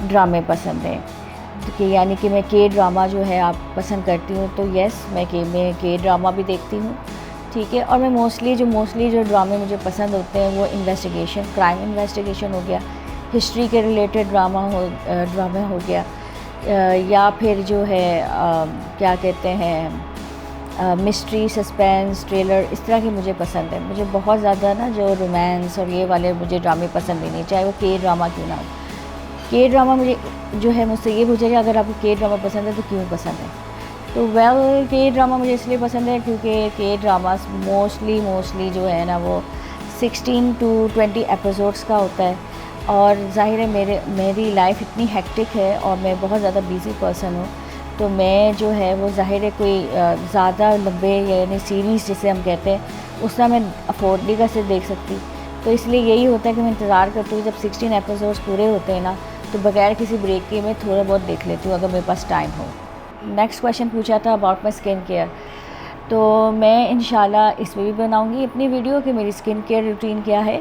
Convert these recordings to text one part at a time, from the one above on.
ڈرامے پسند ہیں، کہ یعنی کہ میں کے ڈرامہ جو ہے آپ پسند کرتی ہوں، تو یس میں کے ڈرامہ بھی دیکھتی ہوں، ٹھیک ہے. اور میں موسٹلی جو ڈرامے مجھے پسند ہوتے ہیں وہ انویسٹیگیشن، کرائم انویسٹیگیشن ہو گیا، ہسٹری کے ریلیٹڈ ڈرامہ ہو گیا، یا پھر جو ہے کیا کہتے ہیں مسٹری، سسپینس، تھرلر، اس طرح کے مجھے پسند ہے. مجھے بہت زیادہ نا جو رومانس اور یہ والے مجھے ڈرامے پسند ہی نہیں، چاہے وہ کے ڈرامہ کیوں نہ ہو. کے ڈرامہ مجھے جو ہے مجھ سے یہ پوچھا کہ اگر آپ کو کے ڈرامہ پسند ہے تو کیوں پسند ہے؟ تو کے ڈرامہ مجھے اس لیے پسند ہے کیونکہ کے ڈراماز موسٹلی جو ہے نا وہ 16 to 20 ایپیسوڈس کا ہوتا ہے. اور ظاہر ہے میری لائف اتنی ہیکٹک ہے اور میں بہت زیادہ بیزی پرسن ہوں، تو میں جو ہے وہ ظاہر ہے کوئی زیادہ لمبے یعنی سیریز جسے ہم کہتے ہیں اس طرح میں افورڈ نہیں کر دیکھ سکتی. تو اس لیے یہی ہوتا ہے کہ میں انتظار کرتی ہوں جب 16 ایپیسوڈس پورے ہوتے ہیں نا، تو بغیر کسی بریک کے میں تھوڑا بہت دیکھ لیتی ہوں اگر میرے پاس ٹائم ہو. نیکسٹ کویشچن پوچھا تھا اباؤٹ مائی اسکن کیئر، تو میں انشاءاللہ اس میں بھی بناؤں گی اپنی ویڈیو کہ میری اسکن کیئر روٹین کیا ہے.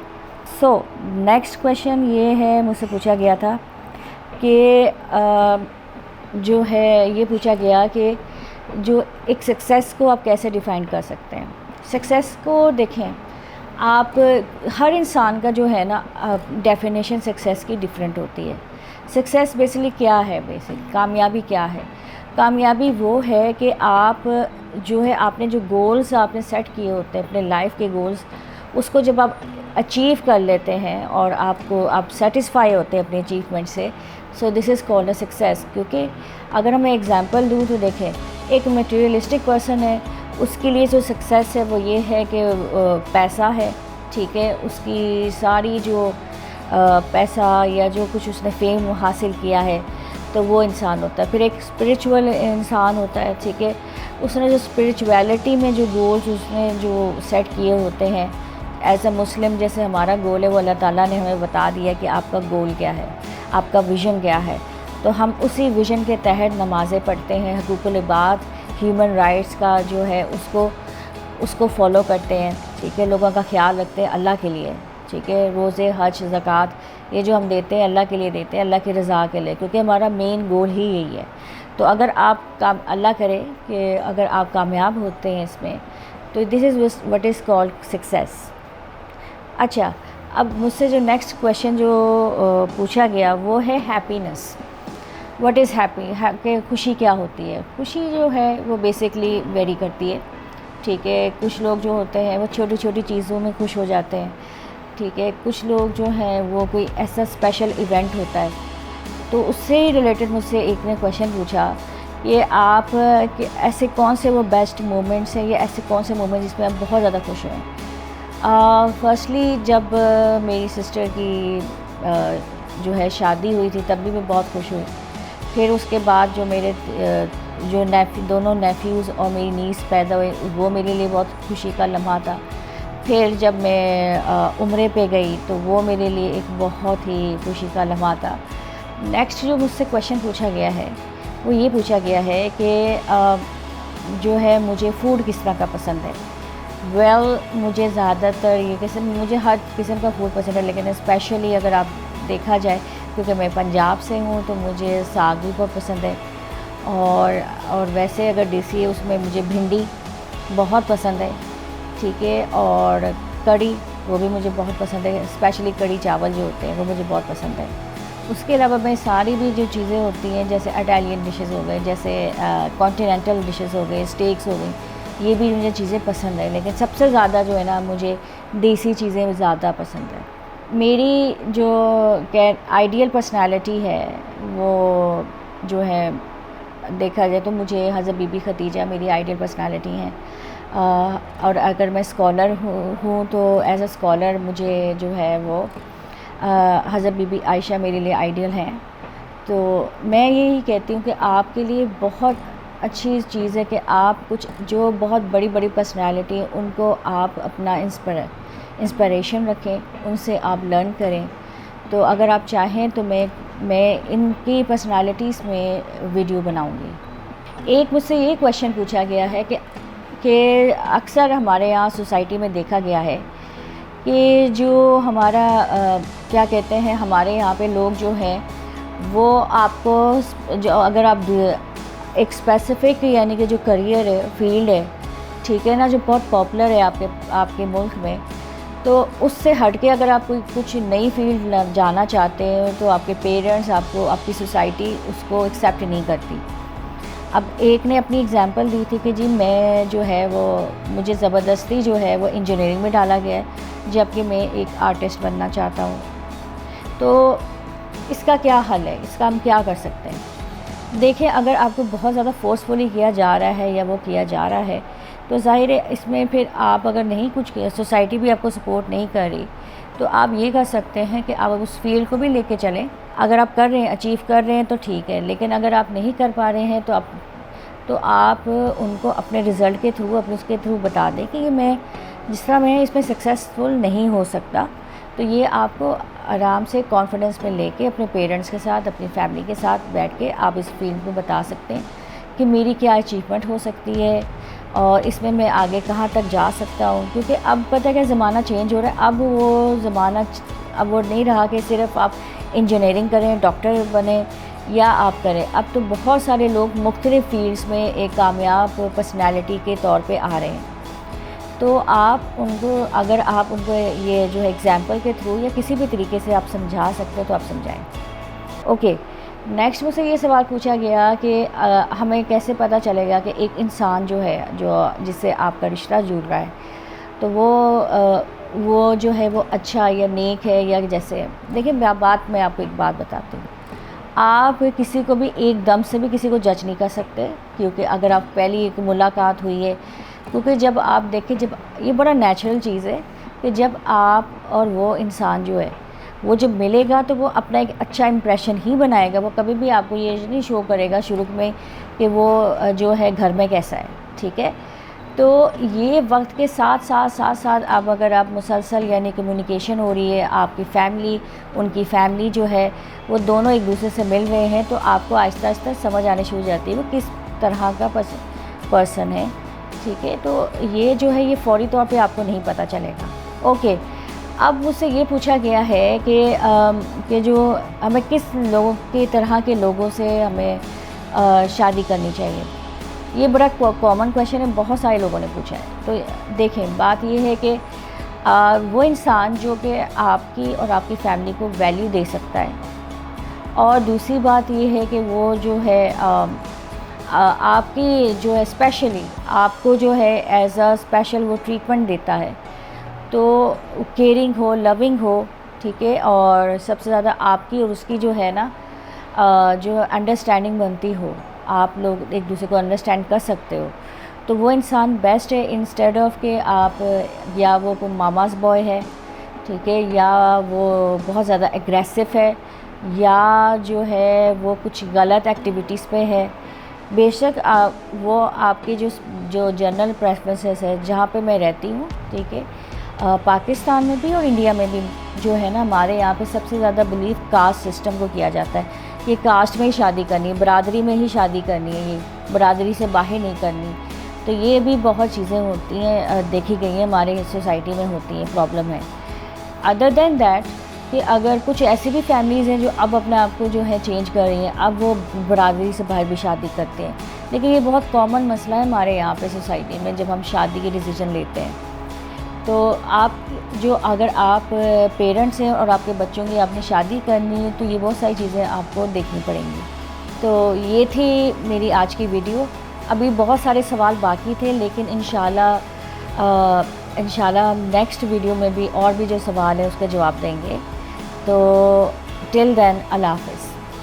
سو نیکسٹ کویشچن یہ ہے، مجھ سے پوچھا گیا تھا کہ جو ہے یہ پوچھا گیا کہ جو ایک سکسیس کو آپ کیسے ڈیفائن کر سکتے ہیں. سکسیس کو دیکھیں آپ، ہر انسان کا جو ہے نا ڈیفینیشن سکسیس کی ڈیفرنٹ ہوتی ہے. سکسیس بیسیکلی کیا ہے، کامیابی کیا ہے؟ کامیابی وہ ہے کہ آپ جو ہے آپ نے جو گولز آپ نے سیٹ کیے ہوتے ہیں اپنے لائف کے گولز، اس کو جب آپ اچیو کر لیتے ہیں اور آپ سیٹسفائی ہوتے ہیں اپنے اچیومنٹ سے، سو دس از کالڈ اے سکسیس. کیونکہ اگر میں ایگزامپل دوں تو دیکھیں ایک میٹیریلسٹک پرسن ہے، اس کے لیے جو سکسیس ہے وہ یہ ہے کہ پیسہ ہے، ٹھیک ہے، اس کی ساری جو پیسہ یا جو کچھ اس نے فیم حاصل کیا ہے تو وہ انسان ہوتا ہے. پھر ایک اسپریچول انسان ہوتا ہے، ٹھیک ہے، اس نے جو اسپریچویلٹی میں جو گولز اس نے جو سیٹ کیے ہوتے ہیں ایز اے مسلم، جیسے ہمارا گول ہے وہ اللہ تعالیٰ نے ہمیں بتا دیا کہ آپ کا گول کیا ہے، آپ کا ویژن کیا ہے، تو ہم اسی ویژن کے تحت نمازیں پڑھتے ہیں، حقوق العباد، ہیومن رائٹس کا جو ہے اس کو فالو کرتے ہیں، ٹھیک ہے، لوگوں کا خیال رکھتے ہیں اللہ کے لیے، ٹھیک ہے، روزے، حج، زکوٰۃ، یہ جو ہم دیتے ہیں اللہ کے لیے دیتے ہیں، اللہ کی رضا کے لیے، کیونکہ ہمارا مین گول ہی یہی ہے. تو اگر آپ اللہ کرے کہ اگر آپ کامیاب ہوتے ہیں اس میں، تو this is what is called success. اچھا، اب مجھ سے جو نیکسٹ کویشچن جو پوچھا گیا وہ ہے ہیپینس. واٹ از ہیپی، کہ خوشی کیا ہوتی ہے؟ خوشی جو ہے وہ بیسکلی ویری کرتی ہے، ٹھیک ہے. کچھ لوگ جو ہوتے ہیں وہ چھوٹی چھوٹی چیزوں میں خوش ہو جاتے ہیں، ٹھیک ہے. کچھ لوگ جو ہیں وہ کوئی ایسا اسپیشل ایونٹ ہوتا ہے. تو اس سے ہی ریلیٹڈ مجھ سے ایک نے کویشچن پوچھا کہ آپ کہ ایسے کون سے وہ بیسٹ مومنٹس ہیں یا ایسے کون سے مومنٹ جس میں آپ بہت زیادہ خوش ہیں. فرسٹلی جب میری سسٹر کی جو ہے شادی ہوئی تھی تب بھی میں بہت خوش ہوئی. پھر اس کے بعد جو میرے جو دونوں نیفیوز اور میری نیس پیدا ہوئی وہ میرے لیے بہت خوشی کا لمحہ تھا. پھر جب میں عمرے پہ گئی تو وہ میرے لیے ایک بہت ہی خوشی کا لمحہ تھا. نیکسٹ جو مجھ سے کویشچن پوچھا گیا ہے وہ یہ پوچھا گیا ہے کہ جو ہے مجھے فوڈ کس طرح کا پسند ہے. مجھے زیادہ تر یہ مجھے ہر قسم کا فوڈ پسند ہے، لیکن اسپیشلی اگر آپ دیکھا جائے کیونکہ میں پنجاب سے ہوں تو مجھے ساگ بھی بہت پسند ہے. اور ویسے اگر دیسی ہے اس میں مجھے بھنڈی بہت پسند ہے، ٹھیک ہے. اور کڑی وہ بھی مجھے بہت پسند ہے، اسپیشلی کڑی چاول جو ہوتے ہیں وہ مجھے بہت پسند ہے. اس کے علاوہ میں ساری بھی جو چیزیں ہوتی ہیں جیسے اٹالین ڈشز ہو گئے، جیسے کانٹیننٹل ڈشز ہو گئے، اسٹیکس ہو گئی، یہ بھی مجھے چیزیں پسند ہیں. لیکن سب سے زیادہ جو ہے نا مجھے دیسی چیزیں زیادہ پسند ہیں. میری جو آئیڈیل پرسنالٹی ہے وہ جو ہے دیکھا جائے تو مجھے حضرت بی بی خدیجہ میری آئیڈیل پرسنالٹی ہیں. اور اگر میں اسکالر ہوں تو ایز اے اسکالر مجھے جو ہے وہ حضرت بی بی عائشہ میرے لیے آئیڈیل ہیں. تو میں یہی کہتی ہوں کہ آپ کے لیے بہت اچھی چیز ہے کہ آپ کچھ جو بہت بڑی بڑی پرسنالٹی ہیں ان کو آپ اپنا انسپریشن رکھیں، ان سے آپ لرن کریں. تو اگر آپ چاہیں تو میں ان کی پرسنالٹیز میں ویڈیو بناؤں گی. ایک مجھ سے یہ کویشچن پوچھا گیا ہے کہ اکثر ہمارے یہاں سوسائٹی میں دیکھا گیا ہے کہ جو ہمارا کیا کہتے ہیں ہمارے یہاں پہ لوگ جو ہیں وہ آپ کو جو اگر آپ ایک اسپیسیفک یعنی کہ جو کریئر ہے فیلڈ ہے ٹھیک ہے نا جو بہت پاپولر ہے آپ کے ملک میں، تو اس سے ہٹ کے اگر آپ کوئی کچھ نئی فیلڈ جانا چاہتے ہیں تو آپ کے پیرنٹس آپ کی سوسائٹی اس کو ایکسیپٹ نہیں کرتی۔ اب ایک نے اپنی اگزامپل دی تھی کہ جی میں جو ہے وہ مجھے زبردستی جو ہے وہ انجینئرنگ میں ڈالا گیا ہے جبکہ میں ایک آرٹسٹ بننا چاہتا ہوں۔ تو اس کا کیا حل ہے، اس کا ہم کیا کر سکتے ہیں؟ دیکھیں اگر آپ کو بہت زیادہ فورسفلی کیا جا رہا ہے یا وہ کیا جا رہا ہے تو ظاہر ہے اس میں پھر آپ اگر نہیں کچھ کیا، سوسائٹی بھی آپ کو سپورٹ نہیں کر رہی، تو آپ یہ کر سکتے ہیں کہ آپ اس فیلڈ کو بھی لے کے چلیں۔ اگر آپ کر رہے ہیں اچیو کر رہے ہیں تو ٹھیک ہے، لیکن اگر آپ نہیں کر پا رہے ہیں تو آپ ان کو اپنے رزلٹ کے تھرو اپنے اس کے تھرو بتا دیں کہ یہ میں جس طرح میں اس میں سکسیزفل نہیں ہو سکتا، تو یہ آپ کو آرام سے کانفیڈنس میں لے کے اپنے پیرنٹس کے ساتھ اپنی فیملی کے ساتھ بیٹھ کے آپ اس فیلڈ کو بتا سکتے ہیں کہ میری کیا اچیومنٹ ہو سکتی ہے اور اس میں آگے کہاں تک جا سکتا ہوں۔ کیونکہ اب پتہ ہے کہ زمانہ چینج ہو رہا ہے، اب وہ زمانہ اب وہ نہیں رہا کہ صرف آپ انجینئرنگ کریں، ڈاکٹر بنیں یا آپ کریں۔ اب تو بہت سارے لوگ مختلف فیلڈز میں ایک کامیاب پرسنالٹی کے طور پہ آ رہے ہیں، تو آپ ان کو اگر آپ ان کو یہ جو ہے ایگزامپل کے تھرو یا کسی بھی طریقے سے آپ سمجھا سکتے ہو تو آپ سمجھائیں۔ اوکے، نیکسٹ مجھ سے یہ سوال پوچھا گیا کہ ہمیں کیسے پتہ چلے گا کہ ایک انسان جو ہے جس سے آپ کا رشتہ جڑ رہا ہے تو وہ جو ہے وہ اچھا یا نیک ہے یا جیسے دیکھیں میں آپ کو ایک بات بتاتی ہوں۔ آپ کسی کو بھی ایک دم سے بھی کسی کو جج نہیں کر سکتے، کیونکہ اگر آپ پہلی ایک ملاقات ہوئی ہے، کیونکہ جب آپ دیکھیں جب یہ بڑا نیچرل چیز ہے کہ جب آپ اور وہ انسان جو ہے وہ جب ملے گا تو وہ اپنا ایک اچھا امپریشن ہی بنائے گا، وہ کبھی بھی آپ کو یہ نہیں شو کرے گا شروع میں کہ وہ جو ہے گھر میں کیسا ہے، ٹھیک ہے؟ تو یہ وقت کے ساتھ اب اگر آپ مسلسل یعنی کمیونیکیشن ہو رہی ہے، آپ کی فیملی ان کی فیملی جو ہے وہ دونوں ایک دوسرے سے مل رہے ہیں، تو آپ کو آہستہ آہستہ سمجھ آنے شروع ہو جاتی ہے وہ کس طرح کا پرسن ہے، ٹھیک ہے؟ تو یہ جو ہے یہ فوری طور پہ آپ کو نہیں پتہ چلے گا۔ اوکے، اب مجھ سے یہ پوچھا گیا ہے کہ جو ہمیں کس لوگوں کی طرح کے لوگوں سے ہمیں شادی کرنی چاہیے۔ یہ بڑا کامن کویشچن ہے، بہت سارے لوگوں نے پوچھا ہے۔ تو دیکھیں بات یہ ہے کہ وہ انسان جو کہ آپ کی اور آپ کی فیملی کو ویلیو دے سکتا ہے، اور دوسری بات یہ ہے کہ وہ جو ہے آپ کی جو ہے اسپیشلی آپ کو جو ہے ایز اے اسپیشل وہ ٹریٹمنٹ دیتا ہے، تو کیئرنگ ہو، لونگ ہو، ٹھیک ہے، اور سب سے زیادہ آپ کی اور اس کی جو ہے نا جو انڈرسٹینڈنگ بنتی ہو، آپ لوگ ایک دوسرے کو انڈرسٹینڈ کر سکتے ہو، تو وہ انسان بیسٹ ہے انسٹیڈ آف کہ آپ یا وہ کوئی ماماز بوائے ہے، ٹھیک ہے، یا وہ بہت زیادہ اگریسو ہے، یا جو ہے وہ کچھ غلط ایکٹیویٹیز پہ ہے۔ بے شک وہ آپ کی جو جنرل پریفرنسز ہے جہاں پہ میں رہتی ہوں، ٹھیک ہے، پاکستان میں بھی اور انڈیا میں بھی جو ہے نا ہمارے یہاں پہ سب سے زیادہ بلیف کاسٹ سسٹم کو کیا جاتا ہے، یہ کاسٹ میں ہی شادی کرنی ہے، برادری میں ہی شادی کرنی ہے، یہ برادری سے باہر نہیں کرنی۔ تو یہ بھی بہت چیزیں ہوتی ہیں، دیکھی گئی ہیں ہمارے سوسائٹی میں ہوتی ہیں، پرابلم ہے۔ ادر دین دیٹ کہ اگر کچھ ایسی بھی فیملیز ہیں جو اب اپنے آپ کو جو ہے چینج کر رہی ہیں، اب وہ برادری سے باہر بھی شادی کرتے ہیں، لیکن یہ بہت کامن مسئلہ ہے ہمارے یہاں پہ سوسائٹی میں جب ہم شادی کے ڈیسیجن لیتے ہیں۔ تو اگر آپ پیرنٹس ہیں اور آپ کے بچوں کی آپ نے شادی کرنی ہے تو یہ بہت ساری چیزیں آپ کو دیکھنی پڑیں گی۔ تو یہ تھی میری آج کی ویڈیو۔ ابھی بہت سارے سوال باقی تھے، لیکن انشاءاللہ نیکسٹ ویڈیو میں بھی اور بھی جو سوال ہے اس کا جواب دیں گے۔ تو ٹل دین اللہ حافظ۔